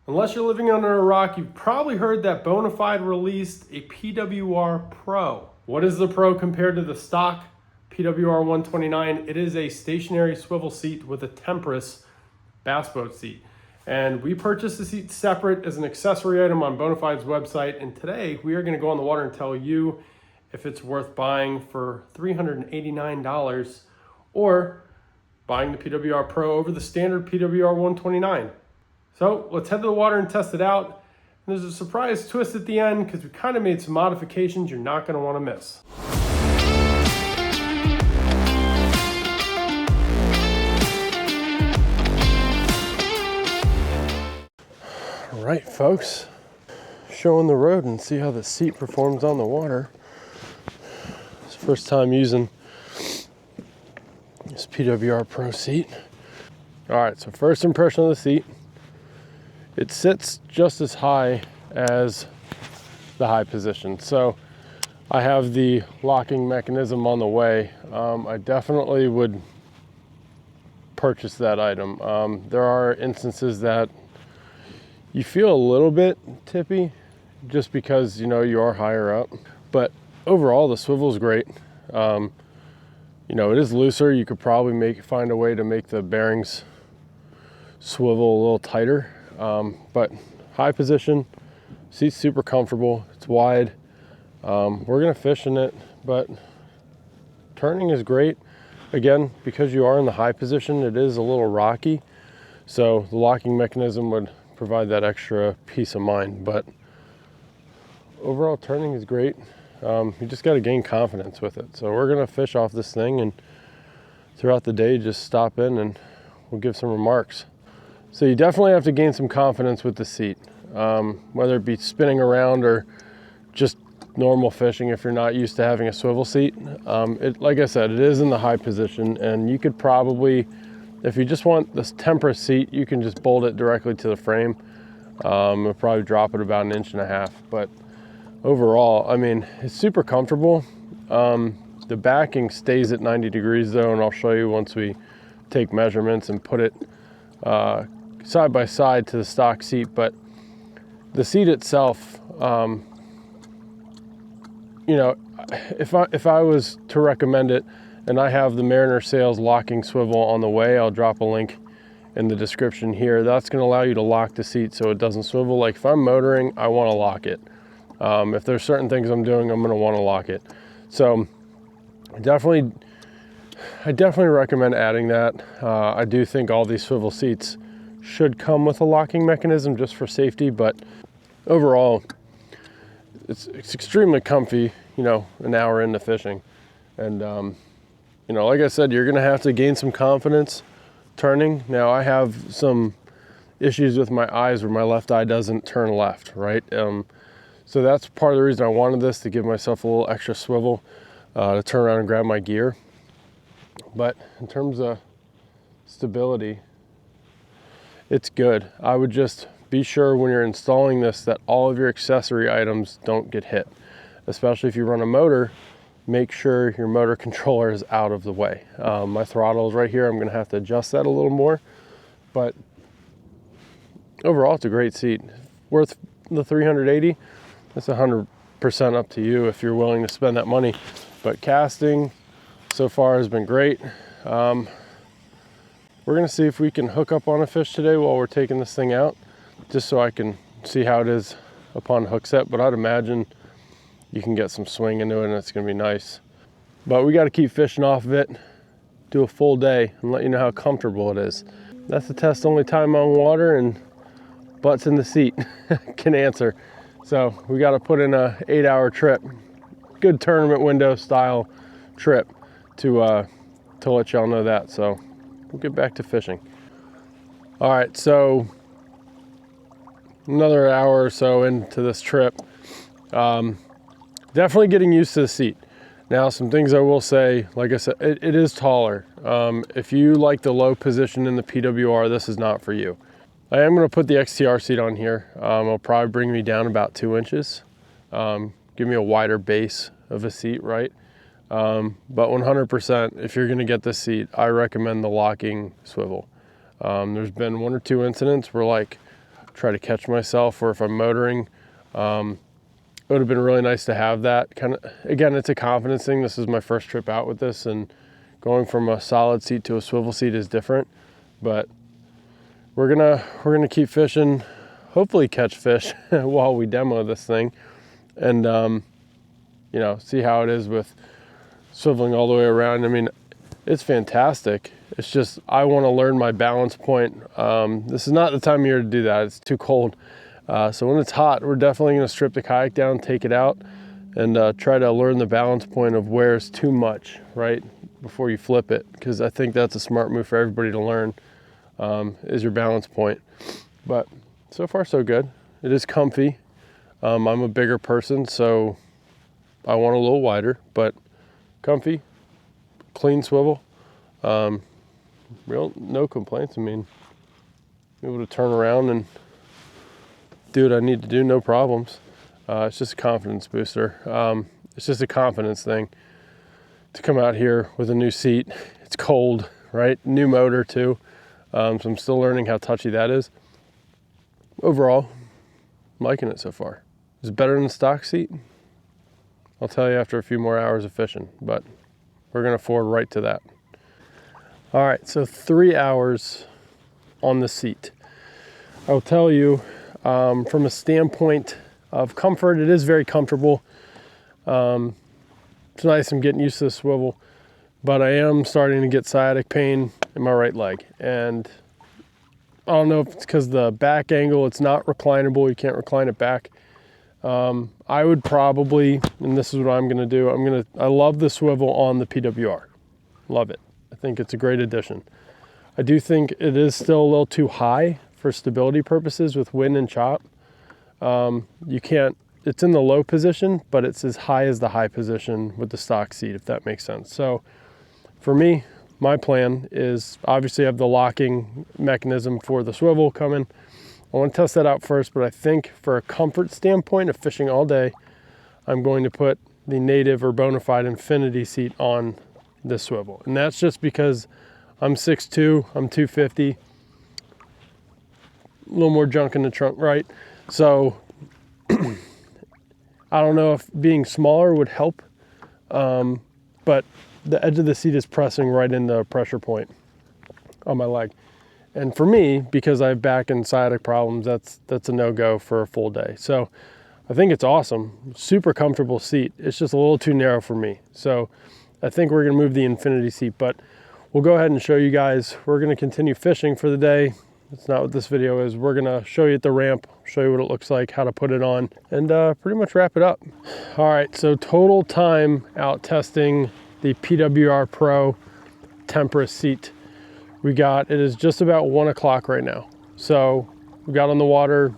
Unless you're living under a rock, you've probably heard that Bonafide released a PWR Pro. What is the Pro compared to the stock PWR129? It is a stationary swivel seat with a Tempress bass boat seat. And we purchased the seat separate as an accessory item on Bonafides website. And today we are going to go on the water and tell you if it's worth buying for $389 or buying the PWR Pro over the standard PWR129. So let's head to the water and test it out. And there's a surprise twist at the end because we kind of made some modifications you're not going to want to miss. All right, folks, showing the road and see how the seat performs on the water. It's the first time using this PWR Pro seat. All right, so first impression of the seat. It sits just as high as the high position. So I have the locking mechanism on the way. I definitely would purchase that item. There are instances that you feel a little bit tippy just because, you know, you are higher up, but overall the swivel is great. You know, it is looser. You could probably find a way to make the bearings swivel a little tighter. But high position, seat's super comfortable, it's wide. We're gonna fish in it, but turning is great. Again, because you are in the high position, it is a little rocky. So the locking mechanism would provide that extra peace of mind, but overall turning is great. You just gotta gain confidence with it. So we're gonna fish off this thing and throughout the day, just stop in and we'll give some remarks. So you definitely have to gain some confidence with the seat, whether it be spinning around or just normal fishing if you're not used to having a swivel seat. Like I said, it is in the high position, and you could probably, if you just want this Tempress seat, you can just bolt it directly to the frame. It'll probably drop it about 1.5 inches, but overall, I mean, it's super comfortable. The backing stays at 90 degrees though, and I'll show you once we take measurements and put it side by side to the stock seat. But the seat itself, you know, if I was to recommend it, and I have the Mariner Sales locking swivel on the way, I'll drop a link in the description here. That's going to allow you to lock the seat so it doesn't swivel. Like if I'm motoring, I want to lock it. If there's certain things I'm doing, I'm going to want to lock it. So I definitely recommend adding that. I do think all these swivel seats should come with a locking mechanism just for safety, but overall, it's extremely comfy, you know, an hour into fishing. And, you know, like I said, you're gonna have to gain some confidence turning. Now, I have some issues with my eyes where my left eye doesn't turn left, right? So that's part of the reason I wanted this, to give myself a little extra swivel to turn around and grab my gear. But in terms of stability, it's good. I would just be sure when you're installing this that all of your accessory items don't get hit. Especially if you run a motor, make sure your motor controller is out of the way. My throttle is right here. I'm gonna have to adjust that a little more, but overall it's a great seat. Worth the $380. That's 100% up to you if you're willing to spend that money. But casting so far has been great. We're gonna see if we can hook up on a fish today while we're taking this thing out, just so I can see how it is upon hook set. But I'd imagine you can get some swing into it and it's gonna be nice. But we gotta keep fishing off of it, do a full day and let you know how comfortable it is. That's the test only time on water, and butts in the seat can answer. So we gotta put in a 8-hour trip, good tournament window style trip to let y'all know that. So we'll get back to fishing. All right, so another hour or so into this trip. Definitely getting used to the seat. Now, some things I will say, like I said, it is taller. If you like the low position in the PWR, this is not for you. I am gonna put the XTR seat on here. It'll probably bring me down about 2 inches. Give me a wider base of a seat, right? But 100%, if you're gonna get this seat, I recommend the locking swivel. There's been 1 or 2 incidents where, like, try to catch myself, or if I'm motoring. It would have been really nice to have that. Kind of, again, it's a confidence thing. This is my first trip out with this, and going from a solid seat to a swivel seat is different. But we're gonna keep fishing, hopefully catch fish while we demo this thing, and you know, see how it is with swiveling all the way around. I mean, it's fantastic. It's just I want to learn my balance point. This is not the time of year to do that. It's too cold. So when it's hot, we're definitely going to strip the kayak down, take it out, and try to learn the balance point of where's too much, right, before you flip it, because I think that's a smart move for everybody to learn, is your balance point. But so far so good. It is comfy. I'm a bigger person, so I want a little wider, but comfy, clean swivel. No complaints. I mean, able to turn around and do what I need to do, no problems. It's just a confidence booster. It's just a confidence thing to come out here with a new seat. It's cold, right? New motor too. So I'm still learning how touchy that is. Overall, I'm liking it so far. Is it better than the stock seat? I'll tell you after a few more hours of fishing, but we're gonna forward right to that. All right, so 3 hours on the seat. I'll tell you, from a standpoint of comfort, it is very comfortable. It's nice, I'm getting used to the swivel, but I am starting to get sciatic pain in my right leg. And I don't know if it's because the back angle, it's not reclinable, you can't recline it back. I would probably, and this is what I'm gonna do, I love the swivel on the PWR, love it. I think it's a great addition. I do think it is still a little too high for stability purposes with wind and chop. You can't, it's in the low position, but it's as high as the high position with the stock seat, if that makes sense. So for me, my plan is obviously have the locking mechanism for the swivel coming. I want to test that out first, but I think for a comfort standpoint of fishing all day, I'm going to put the native or Bonafide infinity seat on this swivel. And that's just because I'm 6'2", I'm 250, a little more junk in the trunk, right? So I don't know if being smaller would help, but the edge of the seat is pressing right in the pressure point on my leg. And for me, because I have back and sciatic problems, that's a no-go for a full day. So I think it's awesome, super comfortable seat. It's just a little too narrow for me. So I think we're gonna move the infinity seat, but we'll go ahead and show you guys. We're gonna continue fishing for the day. That's not what this video is. We're gonna show you at the ramp, show you what it looks like, how to put it on, and pretty much wrap it up. All right, so total time out testing the PWR Pro Tempress seat. It is just about 1 o'clock right now. So we got on the water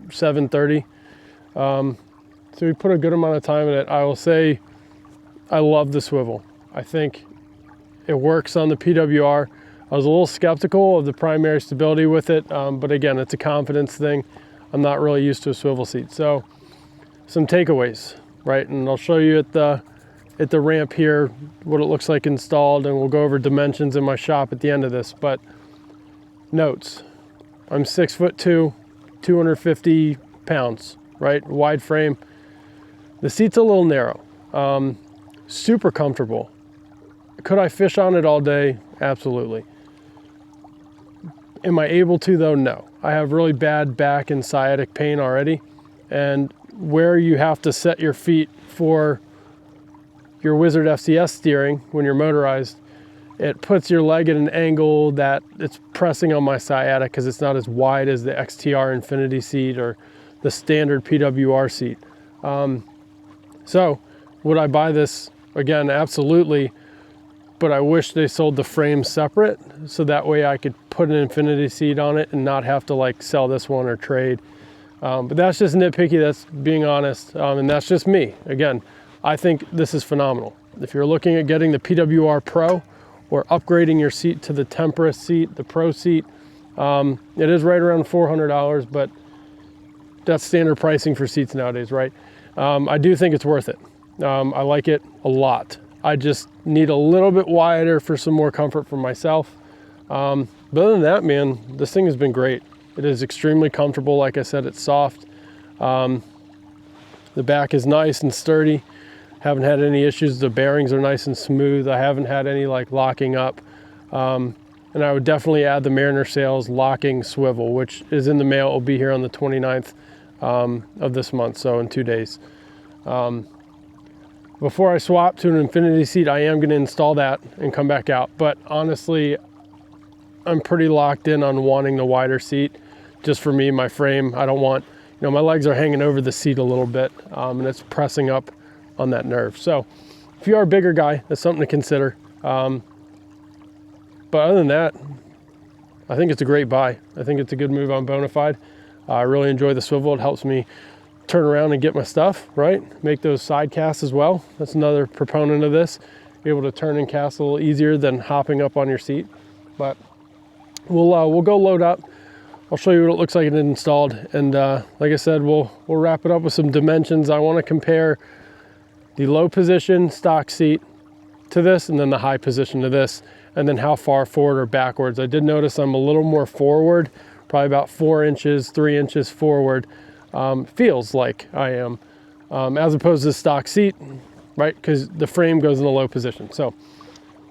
7:30. So we put a good amount of time in it. I will say I love the swivel. I think it works on the PWR. I was a little skeptical of the primary stability with it, but again, it's a confidence thing. I'm not really used to a swivel seat. So some takeaways, right? And I'll show you at the ramp here what it looks like installed, and we'll go over dimensions in my shop at the end of this. But notes, I'm 6'2", 250 pounds, right? Wide frame. The seat's a little narrow, super comfortable. Could I fish on it all day? Absolutely. Am I able to though? No. I have really bad back and sciatic pain already. And where you have to set your feet for your Wizard FCS steering when you're motorized, it puts your leg at an angle that it's pressing on my sciatic because it's not as wide as the XTR Infinity seat or the standard PWR seat. So would I buy this again? Absolutely. But I wish they sold the frame separate so that way I could put an infinity seat on it and not have to like sell this one or trade. But that's just nitpicky, that's being honest, and that's just me. Again, I think this is phenomenal. If you're looking at getting the PWR Pro or upgrading your seat to the Tempress seat, the Pro seat, it is right around $400, but that's standard pricing for seats nowadays, right? I do think it's worth it. I like it a lot. I just need a little bit wider for some more comfort for myself. But other than that, man, this thing has been great. It is extremely comfortable. Like I said, it's soft. The back is nice and sturdy. Haven't had any issues. The bearings are nice and smooth. I haven't had any like locking up. And I would definitely add the Mariner Sales locking swivel, which is in the mail. It will be here on the 29th of this month, so in 2 days. Before I swap to an infinity seat, I am going to install that and come back out. But honestly, I'm pretty locked in on wanting the wider seat. Just for me, my frame, I don't want, you know, my legs are hanging over the seat a little bit, and it's pressing up on that nerve. So if you are a bigger guy, that's something to consider. But other than that, I think it's a great buy. I think it's a good move on Bonafide. I really enjoy the swivel. It helps me turn around and get my stuff, right? Make those side casts as well. That's another proponent of this. Be able to turn and cast a little easier than hopping up on your seat. But we'll go load up. I'll show you what it looks like it installed. And like I said, we'll wrap it up with some dimensions. I want to compare the low position stock seat to this, and then the high position to this, and then how far forward or backwards. I did notice I'm a little more forward, probably about 4 inches, 3 inches forward. Feels like I am, as opposed to the stock seat, right? Because the frame goes in the low position. So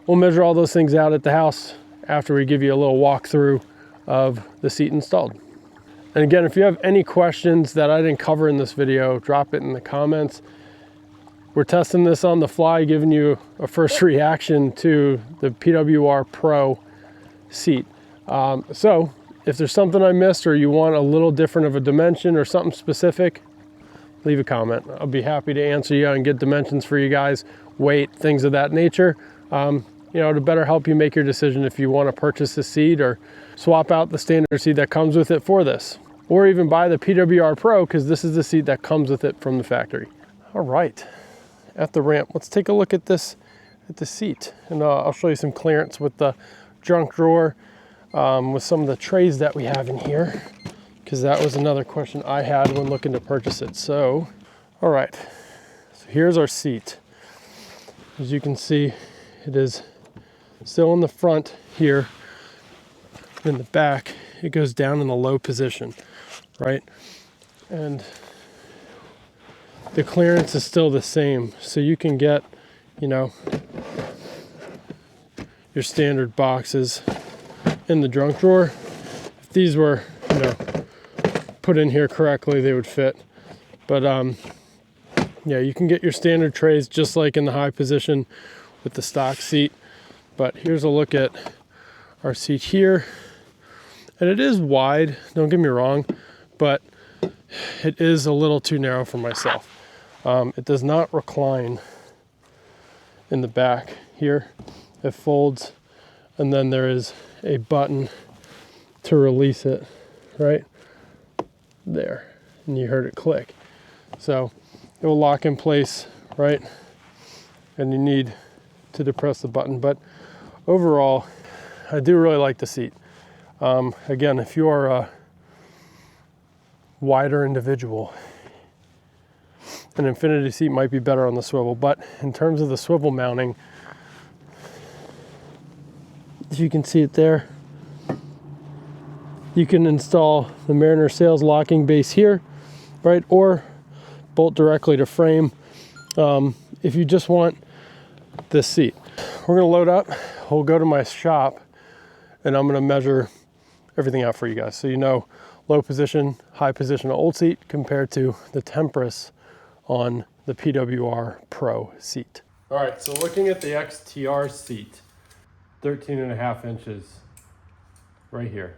we'll measure all those things out at the house after we give you a little walkthrough of the seat installed. And again, if you have any questions that I didn't cover in this video, drop it in the comments. We're testing this on the fly, giving you a first reaction to the PWR Pro seat. So if there's something I missed or you want a little different of a dimension or something specific, leave a comment. I'll be happy to answer you and get dimensions for you guys, weight, things of that nature. You know, to better help you make your decision if you want to purchase the seat or swap out the standard seat that comes with it for this, or even buy the PWR Pro, because this is the seat that comes with it from the factory. All right. At the ramp, let's take a look at this, at the seat, and I'll show you some clearance with the junk drawer, with some of the trays that we have in here, because that was another question I had when looking to purchase it. So, all right, so here's our seat. As you can see, it is still in the front here. In the back, it goes down in the low position, right? And the clearance is still the same, so you can get, you know, your standard boxes in the junk drawer. If these were, you know, put in here correctly, they would fit. But yeah, you can get your standard trays just like in the high position with the stock seat. But here's a look at our seat here, and it is wide, don't get me wrong, but it is a little too narrow for myself. It does not recline in the back here. It folds, and then there is a button to release it right there, and you heard it click. So it will lock in place, right? And you need to depress the button. But overall, I do really like the seat. Again, if you are a wider individual, an infinity seat might be better on the swivel. But in terms of the swivel mounting, as you can see it there, you can install the Mariner Sales locking base here, right? Or bolt directly to frame if you just want this seat. We're gonna load up, we'll go to my shop, and I'm gonna measure everything out for you guys. So you know, low position, high position old seat compared to the Tempress on the PWR Pro seat. All right, so looking at the XTR seat, 13.5 inches right here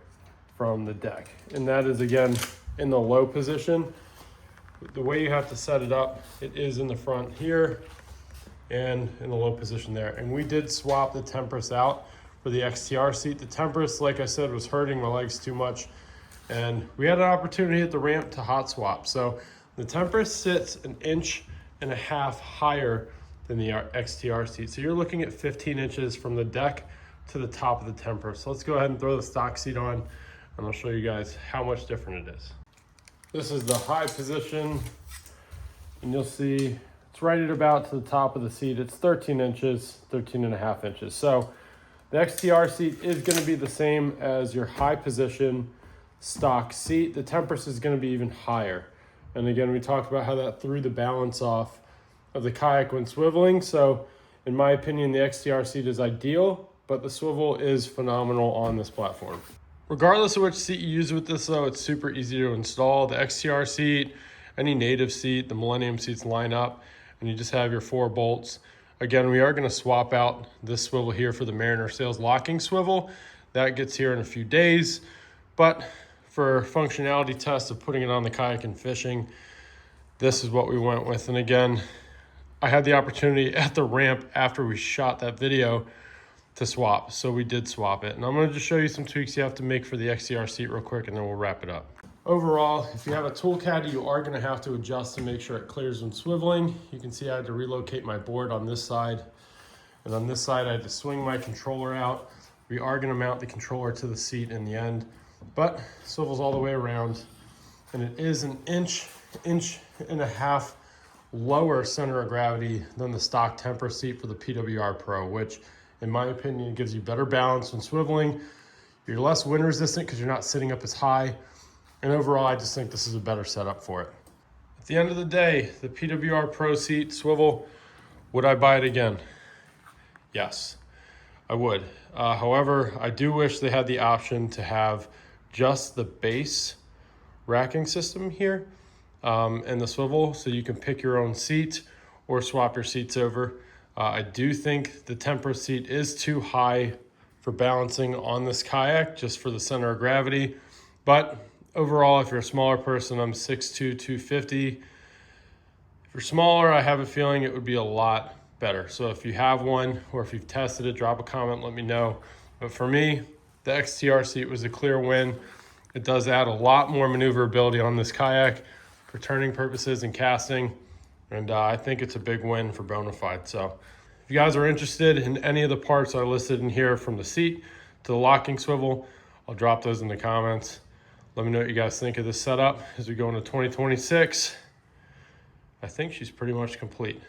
from the deck. And that is, again, in the low position. The way you have to set it up, it is in the front here and in the low position there. And we did swap the Tempress out for the XTR seat. The Tempress, like I said, was hurting my legs too much. And we had an opportunity at the ramp to hot swap. So the Tempress sits 1.5 inches higher than the XTR seat. So you're looking at 15 inches from the deck to the top of the Tempress. So let's go ahead and throw the stock seat on, and I'll show you guys how much different it is. This is the high position, and you'll see it's right at about to the top of the seat. It's 13 inches, 13.5 inches. So the XTR seat is going to be the same as your high position stock seat, the Tempress is going to be even higher. And again, we talked about how that threw the balance off of the kayak when swiveling. So in my opinion, the XTR seat is ideal, but the swivel is phenomenal on this platform. Regardless of which seat you use with this though, it's super easy to install. The XTR seat, any native seat, the Millennium seats line up, and you just have your 4 bolts. Again, we are going to swap out this swivel here for the Mariner Sails locking swivel. That gets here in a few days, but for functionality tests of putting it on the kayak and fishing, this is what we went with. And again, I had the opportunity at the ramp after we shot that video to swap, so we did swap it. And I'm going to just show you some tweaks you have to make for the XTR seat real quick, and then we'll wrap it up. Overall, if you have a tool caddy, you are going to have to adjust to make sure it clears when swiveling. You can see I had to relocate my board on this side, and on this side I had to swing my controller out. We are going to mount the controller to the seat in the end, but swivels all the way around, and it is an inch and a half lower center of gravity than the stock Tempress seat for the PWR Pro, which in my opinion gives you better balance when swiveling. You're less wind resistant because you're not sitting up as high, and overall I just think this is a better setup for it. At the end of the day, the PWR Pro seat swivel, would I buy it again? Yes, I would. However, I do wish they had the option to have just the base racking system here and the swivel, so you can pick your own seat or swap your seats over. I do think the Tempress seat is too high for balancing on this kayak, just for the center of gravity. But overall, if you're a smaller person, I'm 6'2", 250. If you're smaller, I have a feeling it would be a lot better. So if you have one, or if you've tested it, drop a comment, let me know. But for me, the XTR seat was a clear win. It does add a lot more maneuverability on this kayak for turning purposes and casting. And I think it's a big win for Bonafide. So if you guys are interested in any of the parts I listed in here, from the seat to the locking swivel, I'll drop those in the comments. Let me know what you guys think of this setup as we go into 2026. I think she's pretty much complete.